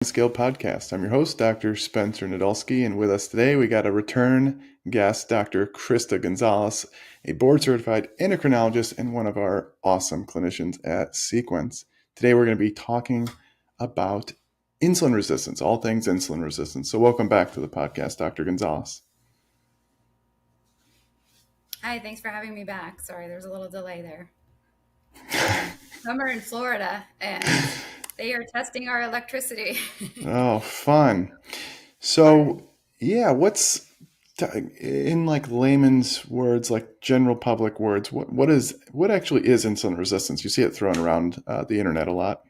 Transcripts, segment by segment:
Scale Podcast. I'm your host, Dr. Spencer Nadolsky, and with us today we got a return guest, Dr. Krista Gonzalez, a board-certified endocrinologist and one of our awesome clinicians at Sequence. Today we're going to be talking about insulin resistance, all things insulin resistance. So welcome back to the podcast, Dr. Gonzalez. Hi, thanks for having me back. Sorry, there's a little delay there. Summer in Florida, and they are testing our electricity. Oh, fun. So, yeah, what's in like layman's words, like general public words, what actually is insulin resistance? You see it thrown around the internet a lot.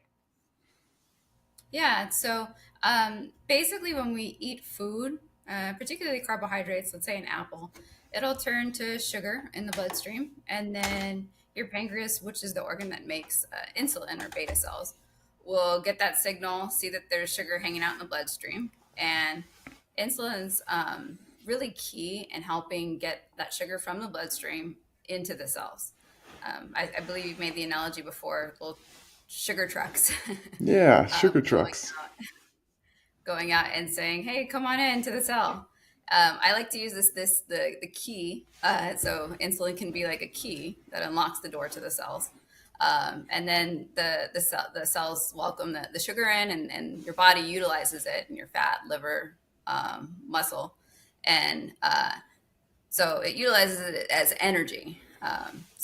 Yeah, so basically, when we eat food, particularly carbohydrates, let's say an apple, it'll turn to sugar in the bloodstream, and then your pancreas, which is the organ that makes insulin or beta cells, will get that signal, see that there's sugar hanging out in the bloodstream, and insulin's really key in helping get that sugar from the bloodstream into the cells. I believe you've made the analogy before, little sugar trucks. Yeah, sugar Going trucks. going out and saying, "Hey, come on in to the cell." I like to use the key. So insulin can be like a key that unlocks the door to the cells, and then the cells welcome the sugar in, and your body utilizes it in your fat, liver, muscle, and so it utilizes it as energy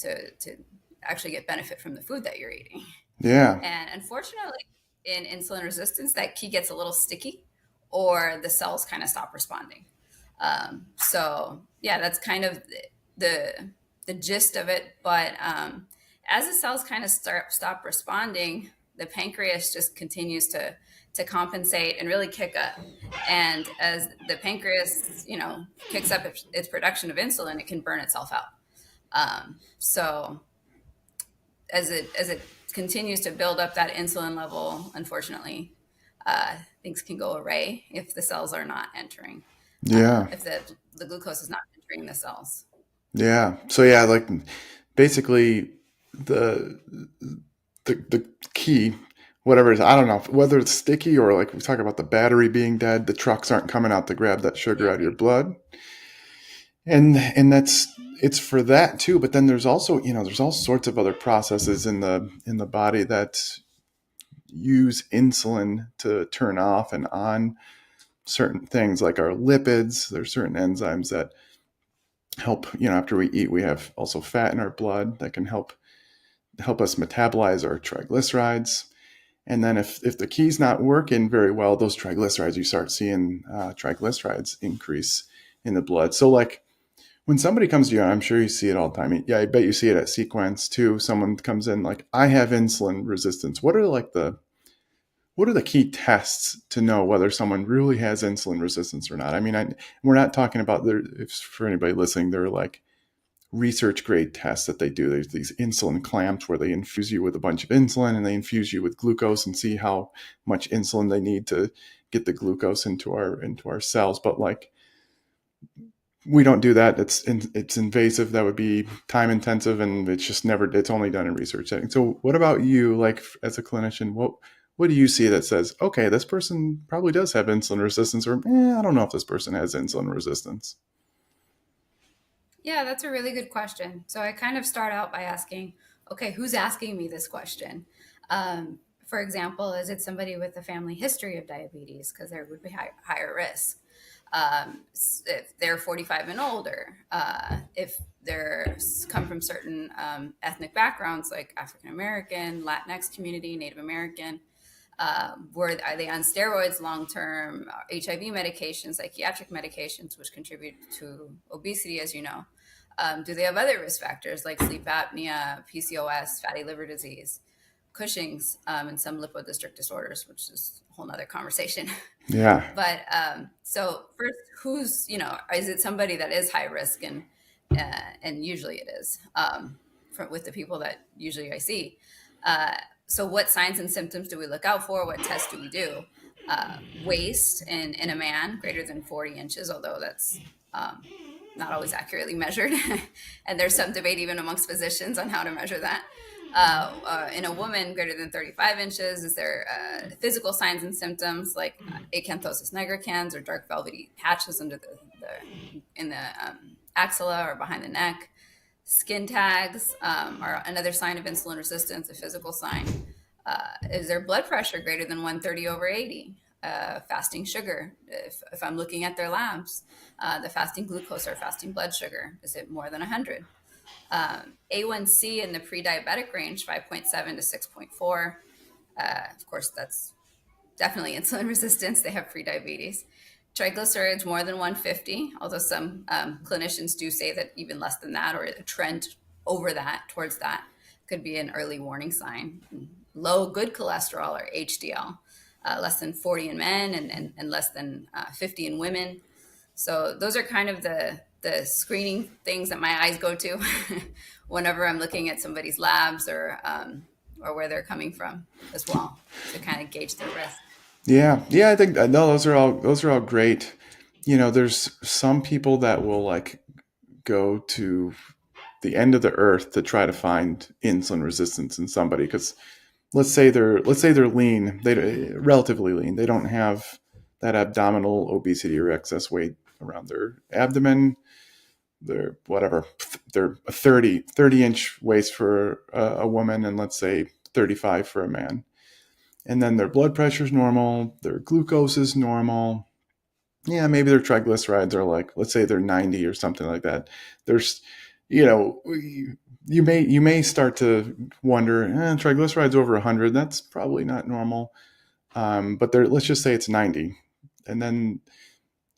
to actually get benefit from the food that you're eating. Yeah. And unfortunately, in insulin resistance, that key gets a little sticky, or the cells kind of stop responding. So yeah, that's kind of the gist of it. But as the cells kind of stop responding, the pancreas just continues to compensate and really kick up. And as the pancreas, kicks up its production of insulin, it can burn itself out. So as it continues to build up that insulin level, unfortunately, things can go awry if the cells are not entering, Yeah. if the glucose is not entering the cells. Yeah. So yeah, like basically the the key, whatever it is, I don't know whether it's sticky or like we talk about the battery being dead, the trucks aren't coming out to grab that sugar out of your blood. And that's it's for that too, but then there's also, there's all sorts of other processes in the body that use insulin to turn off and on certain things like our lipids. There's certain enzymes that help, after we eat, we have also fat in our blood that can help us metabolize our triglycerides. And then if the key's not working very well, those triglycerides, you start seeing triglycerides increase in the blood. So like when somebody comes to you, I'm sure you see it all the time. Yeah, I bet you see it at Sequence too. Someone comes in like, I have insulin resistance. What are the key tests to know whether someone really has insulin resistance or not? I mean, we're not talking about if for anybody listening, they're like research grade tests that they do. There's these insulin clamps where they infuse you with a bunch of insulin and they infuse you with glucose and see how much insulin they need to get the glucose into our cells. But like, we don't do that. It's invasive. That would be time intensive, and it's only done in research settings. So what about you, like as a clinician, what do you see that says, okay, this person probably does have insulin resistance, or I don't know if this person has insulin resistance? Yeah, that's a really good question. So I kind of start out by asking, okay, who's asking me this question? For example, is it somebody with a family history of diabetes? Because there would be higher risk. If they're 45 and older, if they're come from certain ethnic backgrounds like African American, Latinx community, Native American, are they on steroids long term, HIV medications, psychiatric medications, which contribute to obesity, as you know? Do they have other risk factors like sleep apnea, PCOS, fatty liver disease, Cushing's, and some lipodistrict disorders, which is a whole nother conversation. Yeah. But so first, is it somebody that is high risk? And usually it is, with the people that usually I see. So what signs and symptoms do we look out for? What tests do we do? Waist in a man greater than 40 inches, although that's not always accurately measured. And there's some debate even amongst physicians on how to measure that. In a woman greater than 35 inches, is there physical signs and symptoms like acanthosis nigricans or dark velvety patches under in the axilla or behind the neck? Skin tags are another sign of insulin resistance, a physical sign. Is there blood pressure greater than 130 over 80? Fasting sugar, if I'm looking at their labs, the fasting glucose or fasting blood sugar, is it more than 100? A1C in the pre-diabetic range, 5.7 to 6.4. Of course, that's definitely insulin resistance. They have pre-diabetes. Triglycerides more than 150, although some clinicians do say that even less than that or a trend over that, towards that, could be an early warning sign. Low good cholesterol or HDL, less than 40 in men and less than 50 in women. So those are kind of the screening things that my eyes go to whenever I'm looking at somebody's labs or where they're coming from as well to kind of gauge their risk. Yeah, yeah, I think no, those are all great. There's some people that will like go to the end of the earth to try to find insulin resistance in somebody because let's say they're lean, they relatively lean. They don't have that abdominal obesity or excess weight around their abdomen. They're whatever. They're a 30-inch waist for a woman and let's say 35 for a man. And then their blood pressure is normal, their glucose is normal. Yeah, maybe their triglycerides are like, let's say they're 90 or something like that. There's, you know, you may start to wonder, triglycerides over 100. That's probably not normal. But let's just say it's 90, and then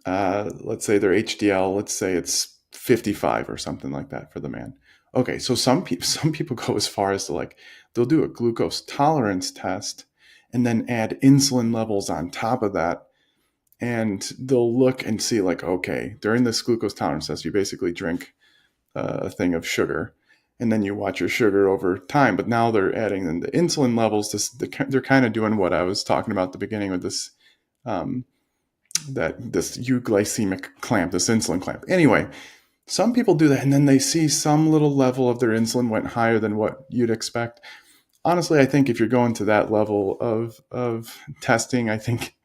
let's say their HDL, let's say it's 55 or something like that for the man. Okay, so some people go as far as to like they'll do a glucose tolerance test and then add insulin levels on top of that, and they'll look and see like, okay, during this glucose tolerance test, you basically drink a thing of sugar, and then you watch your sugar over time. But now they're adding in the insulin levels. They're kind of doing what I was talking about at the beginning with this um, this euglycemic clamp, this insulin clamp. Anyway, some people do that, and then they see some little level of their insulin went higher than what you'd expect. Honestly, I think if you're going to that level of testing, I think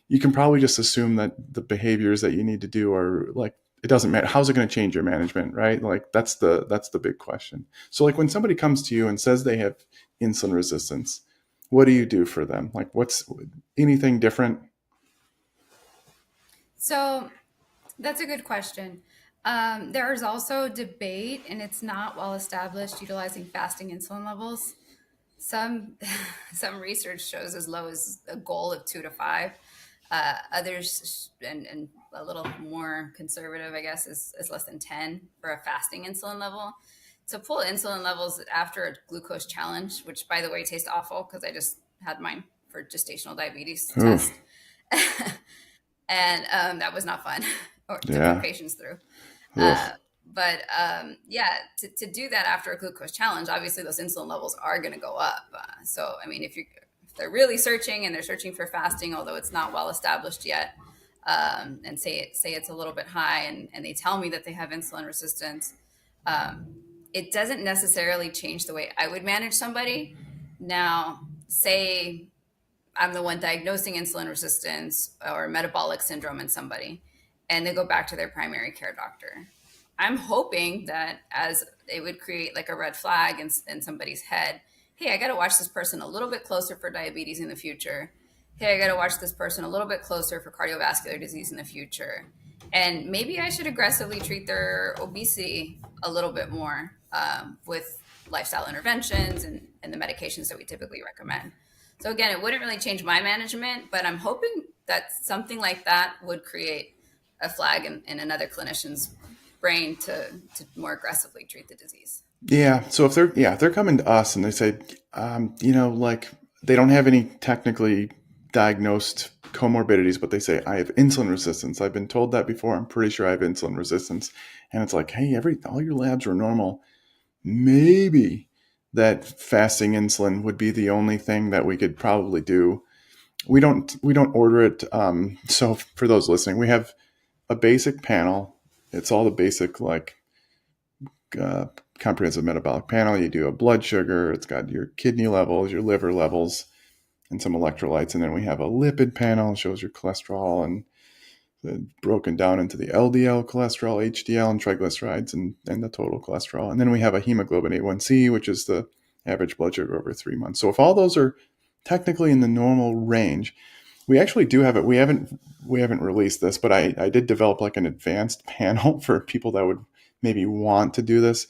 you can probably just assume that the behaviors that you need to do are like, it doesn't matter. How's it going to change your management, right? Like that's the big question. So like when somebody comes to you and says they have insulin resistance, what do you do for them? Like what's anything different? So that's a good question. There is also debate, and it's not well established, utilizing fasting insulin levels. Some some research shows as low as a goal of 2 to 5. Others and a little more conservative, I guess, is less than 10 for a fasting insulin level. To pull insulin levels after a glucose challenge, which by the way tastes awful because I just had mine for gestational diabetes Ooh, test, and that was not fun or to put yeah. patients through. Ugh. But yeah, to do that after a glucose challenge, obviously those insulin levels are going to go up. So, I mean, if they're really searching and they're searching for fasting, although it's not well established yet, and say it's a little bit high, and they tell me that they have insulin resistance, um, it doesn't necessarily change the way I would manage somebody. Now, say I'm the one diagnosing insulin resistance or metabolic syndrome in somebody, and they go back to their primary care doctor. I'm hoping that as it would create like a red flag in somebody's head. Hey, I got to watch this person a little bit closer for diabetes in the future. Hey, I got to watch this person a little bit closer for cardiovascular disease in the future. And maybe I should aggressively treat their obesity a little bit more with lifestyle interventions and the medications that we typically recommend. So again, it wouldn't really change my management, but I'm hoping that something like that would create a flag in another clinician's brain to more aggressively treat the disease. Yeah. So if they're coming to us and they say, like they don't have any technically diagnosed comorbidities, but they say I have insulin resistance. I've been told that before. I'm pretty sure I have insulin resistance, and it's like, hey, all your labs are normal. Maybe that fasting insulin would be the only thing that we could probably do. We don't order it. So for those listening, we have a basic panel. It's all the basic like comprehensive metabolic panel. You do a blood sugar. It's got your kidney levels, your liver levels, and some electrolytes. And then we have a lipid panel, shows your cholesterol and broken down into the LDL cholesterol, HDL, and triglycerides, and the total cholesterol. And then we have a hemoglobin A1C, which is the average blood sugar over 3 months. So if all those are technically in the normal range, we actually do have it. We haven't released this, but I did develop like an advanced panel for people that would maybe want to do this.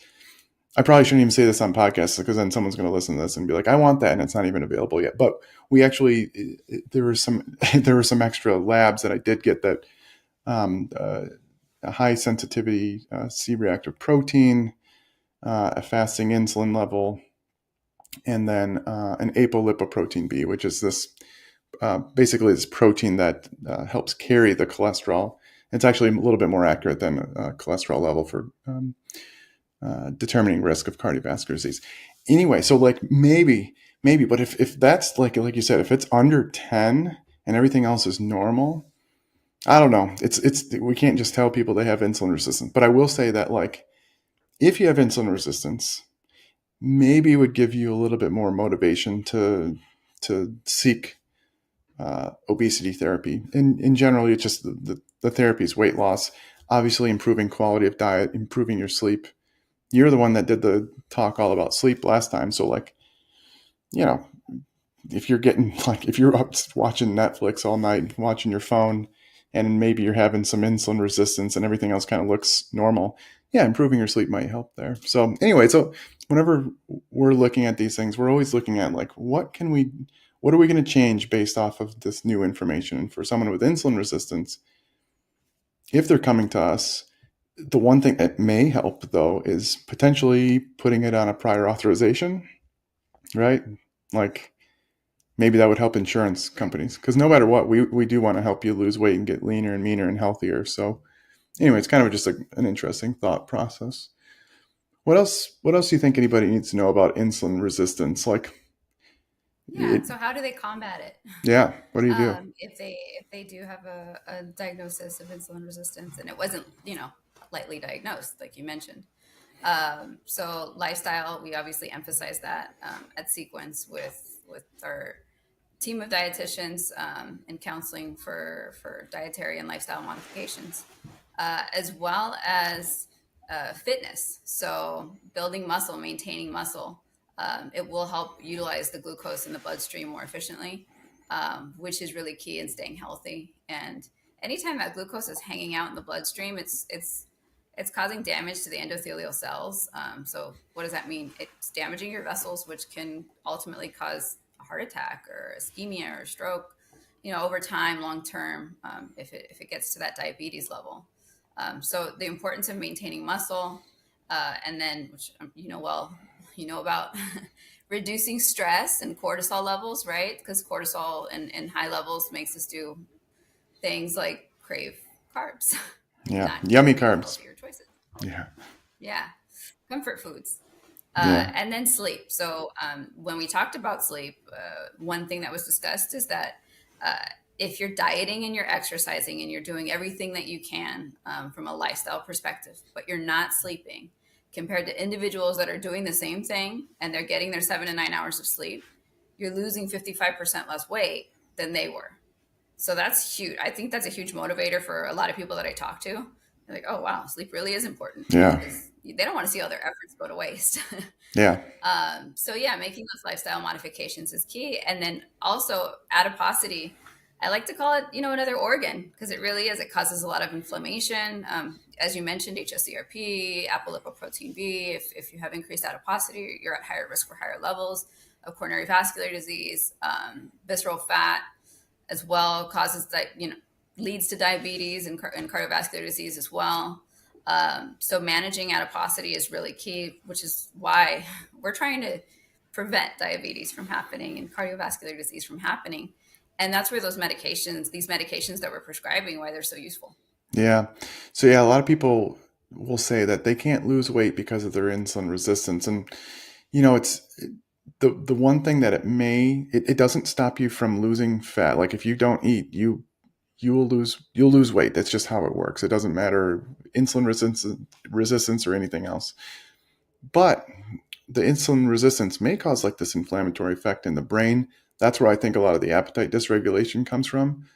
I probably shouldn't even say this on podcasts because then someone's going to listen to this and be like, "I want that," and it's not even available yet. But we actually there were some extra labs that I did get that a high sensitivity C-reactive protein, a fasting insulin level, and then an apolipoprotein B, which is this basically this protein that helps carry the cholesterol. It's actually a little bit more accurate than a cholesterol level for determining risk of cardiovascular disease. Anyway, so like maybe, but if that's like you said, if it's under 10 and everything else is normal, I don't know. We can't just tell people they have insulin resistance. But I will say that like if you have insulin resistance, maybe it would give you a little bit more motivation to seek obesity therapy. In general, it's just the therapy is weight loss, obviously improving quality of diet, improving your sleep. You're the one that did the talk all about sleep last time. So like, if you're up watching Netflix all night, watching your phone, and maybe you're having some insulin resistance and everything else kind of looks normal, yeah, improving your sleep might help there. So anyway, so whenever we're looking at these things, we're always looking at like, what are we going to change based off of this new information? And for someone with insulin resistance, if they're coming to us, the one thing that may help though is potentially putting it on a prior authorization, right? Like maybe that would help insurance companies because no matter what, we do want to help you lose weight and get leaner and meaner and healthier. So anyway, it's kind of just an interesting thought process. What else do you think anybody needs to know about insulin resistance? Like Yeah. it, So how do they combat it? yeah, what do you do? If they do have a diagnosis of insulin resistance and it wasn't lightly diagnosed, like you mentioned. So lifestyle, we obviously emphasize that at Sequence with our team of dietitians and counseling for dietary and lifestyle modifications, as well as fitness. So building muscle, maintaining muscle. It will help utilize the glucose in the bloodstream more efficiently, which is really key in staying healthy. And anytime that glucose is hanging out in the bloodstream, it's causing damage to the endothelial cells. So what does that mean? It's damaging your vessels, which can ultimately cause a heart attack or ischemia or stroke, over time, long term, if it gets to that diabetes level. So the importance of maintaining muscle, and then, which about reducing stress and cortisol levels, right? Because cortisol in high levels makes us do things like crave carbs, Yeah, not yummy make carbs. healthier choices. Yeah, Yeah, comfort foods. yeah, And then sleep. So when we talked about sleep, one thing that was discussed is that uh, if you're dieting and you're exercising and you're doing everything that you can from a lifestyle perspective, but you're not sleeping, compared to individuals that are doing the same thing and they're getting their 7 to 9 hours of sleep, you're losing 55% less weight than they were. So that's huge. I think that's a huge motivator for a lot of people that I talk to. They're like, oh, wow, sleep really is important yeah, because they don't want to see all their efforts go to waste. yeah, So yeah, making those lifestyle modifications is key. And then also adiposity, I like to call it, another organ because it really is. It causes a lot of inflammation. As you mentioned, hsCRP, apolipoprotein B. If you have increased adiposity, you're at higher risk for higher levels of coronary vascular disease. Visceral fat as well causes that, leads to diabetes and cardiovascular disease as well. So managing adiposity is really key, which is why we're trying to prevent diabetes from happening and cardiovascular disease from happening. And that's where these medications that we're prescribing, why they're so useful. yeah. So yeah, a lot of people will say that they can't lose weight because of their insulin resistance, and it's the one thing that it doesn't stop you from losing fat. Like if you don't eat, you'll lose weight. That's just how it works. It doesn't matter insulin resistance or anything else. But the insulin resistance may cause like this inflammatory effect in the brain. That's where I think a lot of the appetite dysregulation comes from.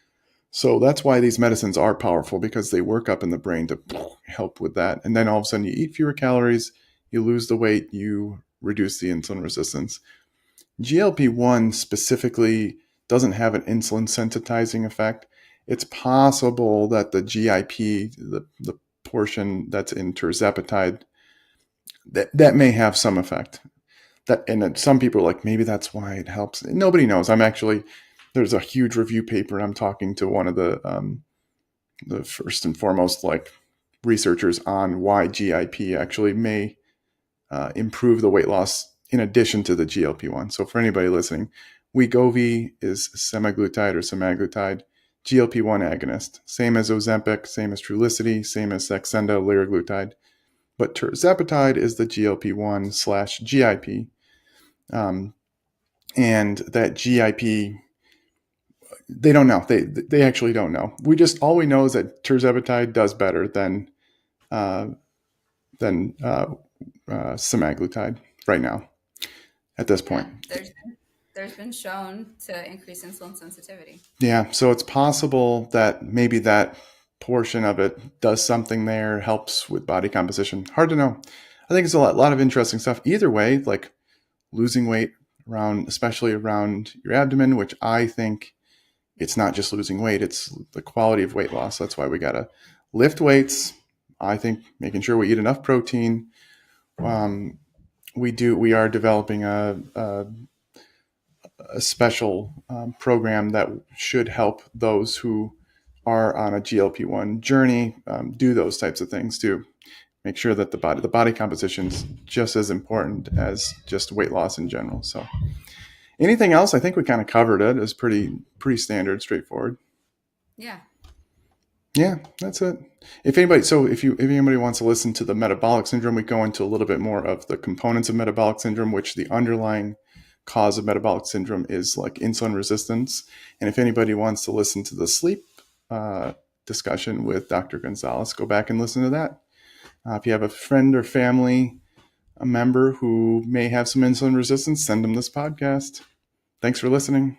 So that's why these medicines are powerful, because they work up in the brain to help with that. And then all of a sudden you eat fewer calories, you lose the weight, you reduce the insulin resistance. GLP-1 specifically doesn't have an insulin sensitizing effect. It's possible that the GIP, the portion that's in tirzepatide, that may have some effect. And some people are like, maybe that's why it helps. Nobody knows. There's a huge review paper. I'm talking to one of the first and foremost like researchers on why GIP actually may improve the weight loss in addition to the GLP-1. So for anybody listening, Wegovy is semaglutide or semaglutide, GLP-1 agonist, same as Ozempic, same as Trulicity, same as Saxenda, liraglutide. But tirzepatide is the GLP-1 / GIP. And that GIP, they don't know. They actually don't know. All we know is that tirzepatide does better than semaglutide right now at this point. Yeah, there's been shown to increase insulin sensitivity. Yeah, so it's possible that maybe that portion of it does something there, helps with body composition. Hard to know. I think it's a lot of interesting stuff. Either way, like losing weight especially around your abdomen, which I think it's not just losing weight, it's the quality of weight loss. That's why we got to lift weights. I think making sure we eat enough protein. We are developing a special program that should help those who are on a GLP-1 journey do those types of things too. Make sure that the body composition is just as important as just weight loss in general. So anything else? I think we kind of covered it. It's pretty standard, straightforward. Yeah. Yeah, that's it. If anybody wants to listen to the metabolic syndrome, we go into a little bit more of the components of metabolic syndrome, which the underlying cause of metabolic syndrome is like insulin resistance. And if anybody wants to listen to the sleep discussion with Dr. Gonzalez, go back and listen to that. If you have a friend or family, a member who may have some insulin resistance, send them this podcast. Thanks for listening.